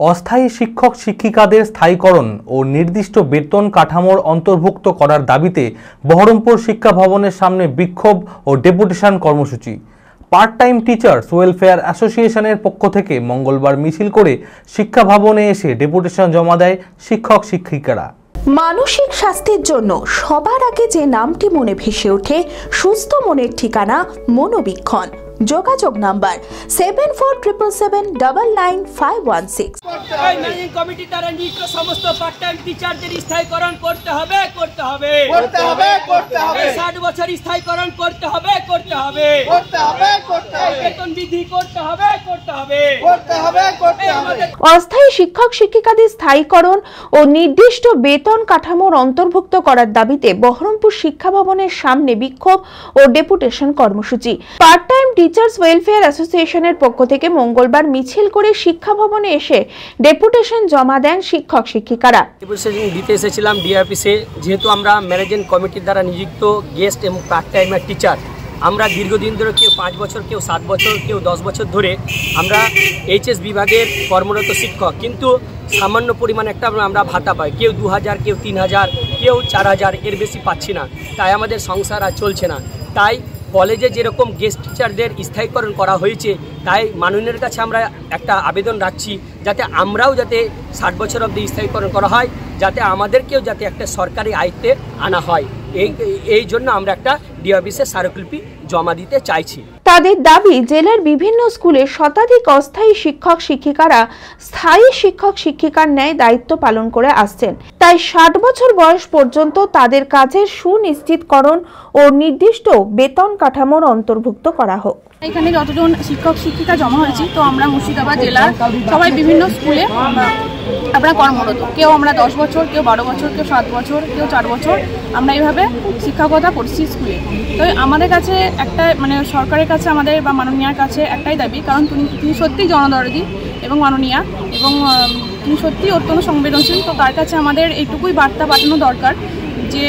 অস্থায়ী শিক্ষক শিক্ষিকাদের স্থায়ীকরণ ও নির্দিষ্ট বেতন কাঠামোর অন্তর্ভুক্ত করার দাবিতে বহরমপুর শিক্ষা ভবনের সামনে বিক্ষোভ ও ডেপুটেশন কর্মসূচি। পার্ট টাইম টিচার্স ওয়েলফেয়ার অ্যাসোসিয়েশনের পক্ষ থেকে মঙ্গলবার মিছিল করে শিক্ষা ভবনে এসে ডেপুটেশন জমা দেয় শিক্ষক শিক্ষিকারা। মানসিক স্বাস্থ্যের জন্য সবার আগে যে নামটি মনে ভেসে ওঠে সুস্থ মনের ঠিকানা মনোবীক্ষণ। যোগাযোগ নাম্বার 7477799516। ম্যানেজিং কমিটি দ্বারা নিযুক্ত সমস্ত পার্ট টাইম টিচারদের স্থায়ীকরণ করতে হবে। 60 বছর স্থায়ীকরণ করতে হবে। বেতন বৃদ্ধি করতে হবে। অস্থায়ী শিক্ষক শিক্ষিকাদের স্থায়ীকরণ ও নির্দিষ্ট বেতন কাঠামোর অন্তর্ভুক্ত করার দাবিতে বহরমপুর শিক্ষা ভবনের সামনে বিক্ষোভ ও ডেপুটেশন কর্মসূচি। পার্ট টাইম টিচার্স ওয়েলফেয়ার অ্যাসোসিয়েশনের পক্ষ থেকে মঙ্গলবার মিছিল করে শিক্ষা ভবনে এসে ডেপুটেশন জমা দেন শিক্ষক শিক্ষিকারা। ডেপুটেশন দিতে এসেছিলাম ডি অফিসে, যেহেতু আমরা ম্যানেজিং কমিটির দ্বারা নিযুক্ত গেস্ট এবং পার্ট টাইমার টিচার। আমরা দীর্ঘদিন ধরে কেউ 5 বছর, কেউ 7 বছর, কেউ 10 বছর ধরে আমরা এইচএস বিভাগের কর্মরত শিক্ষক, কিন্তু সামান্য পরিমাণ একটা আমরা ভাতা পাই। কেউ 2000, কেউ 3000, কেউ 4000, এর বেশি পাচ্ছি না। তাই আমাদের সংসার আর চলছে না। তাই কলেজে যেরকম গেস্ট টিচারদের স্থায়ীকরণ করা হয়েছে, তাই মাননীয়ের কাছে আমরা একটা আবেদন রাখছি যাতে আমরাও যাতে 60 বছর অবধি স্থায়ীকরণ করা হয়, যাতে আমাদেরকেও যাতে একটা সরকারি আয়ত্তে আনা হয়। এই জন্য আমরা একটা ডি অফিসে স্মারকলিপি জমা দিতে চাইছি। তাদের দাবি, জেলার বিভিন্ন স্কুলে শতাধিক অস্থায়ী শিক্ষক শিক্ষিকারা স্থায়ী শিক্ষক শিক্ষিকার ন্যায় দায়িত্ব পালন করে আসছেন। তাই 60 বছর বয়স পর্যন্ত তাদের কাজের সুনিশ্চিতকরণ ও নির্দিষ্ট বেতন কাঠামোর অন্তর্ভুক্ত করা হোক। এখানে যতজন শিক্ষক শিক্ষিকা জমা হয়েছি, তো আমরা মুর্শিদাবাদ জেলার সবাই বিভিন্ন স্কুলে আমরা কর্মরত। কেউ আমরা 10 বছর, কেউ 12 বছর, কেউ 7 বছর, কেউ 4 বছর আমরা এইভাবে শিক্ষকতা করছি স্কুলে। তো আমাদের কাছে একটা সরকারের কাছে আমাদের বা মাননীয়ার কাছে একটাই দাবি, কারণ তিনি সত্যিই জনদরদি এবং মাননীয়া, এবং তিনি সত্যিই অত্যন্ত সংবেদনশীল। তো তার কাছে আমাদের এইটুকুই বার্তা পাঠানো দরকার যে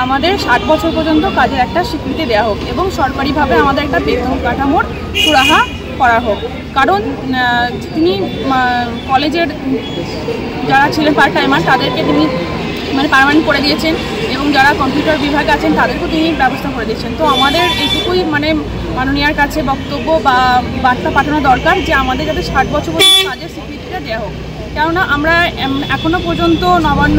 আমাদের 60 বছর পর্যন্ত কাজের একটা স্বীকৃতি দেওয়া হোক এবং সরকারিভাবে আমাদের একটা বেতন কাঠামোর সুরাহা করা হোক। কারণ তিনি কলেজের যারা ছিলেন পার্ট টাইমার তাদেরকে তিনি পার্মানেন্ট করে দিয়েছেন, এবং যারা কম্পিউটার বিভাগে আছেন তাদেরকেও তিনি ব্যবস্থা করে দিয়েছেন। তো আমাদের এইটুকুই মাননীয়ার কাছে বক্তব্য বা বার্তা পাঠানো দরকার যে আমাদের যাতে 60 বছর পর্যন্ত কাজের স্বীকৃতিটা দেওয়া হোক। কেননা আমরা এখনো পর্যন্ত নবান্ন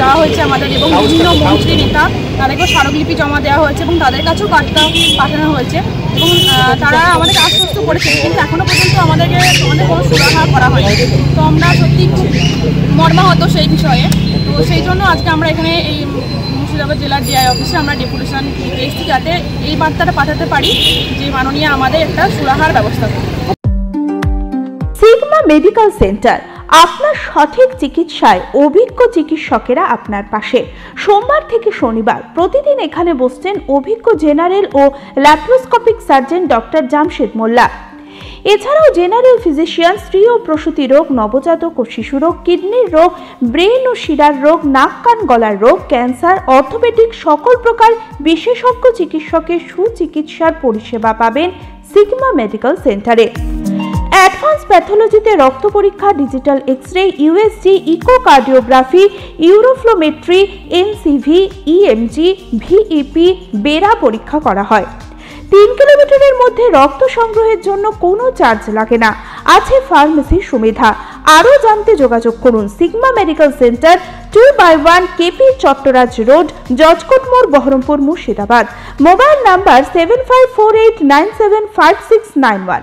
দেওয়া হয়েছে আমাদের, এবং বিভিন্ন মন্ত্রী নেতা তাদেরকেও স্মারকলিপি জমা দেওয়া হয়েছে এবং তাদের কাছেও বার্তা পাঠানো হয়েছে, এবং তারা আমাদেরকে আশ্বস্ত করেছেন, কিন্তু এখনো পর্যন্ত আমাদের কোনো সুরাহা করা হয়নি। তো আমরা সত্যি খুব মর্মাহত সেই বিষয়ে। তো সেই জন্য আজকে আমরা এখানে এই মুর্শিদাবাদ জেলার ডিআই অফিসে আমরা ডেপুটেশন দিতে এসেছি, যাতে এই বার্তাটা পাঠাতে পারি যে মাননীয় আমাদের একটা সুরাহার ব্যবস্থা করে। সিগমা মেডিকেল সেন্টার, আপনার সঠিক চিকিৎসায় অভিজ্ঞ চিকিৎসকেরা আপনার পাশে। সোমবার থেকে শনিবার প্রতিদিন এখানে বসছেন অভিজ্ঞ জেনারেল ও ল্যাপ্রোস্কোপিক সার্জন ডক্টর জামশেদ মোল্লা। এছাড়াও জেনারেল ফিজিশিয়ান, স্ত্রী ও প্রসূতি রোগ, নবজাতক ও শিশু রোগ, কিডনির রোগ, ব্রেন ও শিরার রোগ, নাক কান গলার রোগ, ক্যান্সার, অর্থোপেডিক সকল প্রকার বিশেষজ্ঞ চিকিৎসকের সুচিকিৎসার পরিষেবা পাবেন সিগমা মেডিকেল সেন্টারে। অ্যাডভান্স প্যাথোলজিতে রক্ত পরীক্ষা, digital X-ray, USG, echocardiography, uroflowmetry, NCV, EMG, VEP, BERA পরীক্ষা করা হয়। 3 কিলোমিটারের মধ্যে রক্ত সংগ্রহের জন্য কোনো চার্জ লাগে না। আছে ফার্মেসির সুবিধা। আরও জানতে যোগাযোগ করুন Sigma Medical Centre, 2/1 KP Chattaraj road, জজকোট মোড়, বহরমপুর, মুর্শিদাবাদ। Mobile number 7548975691।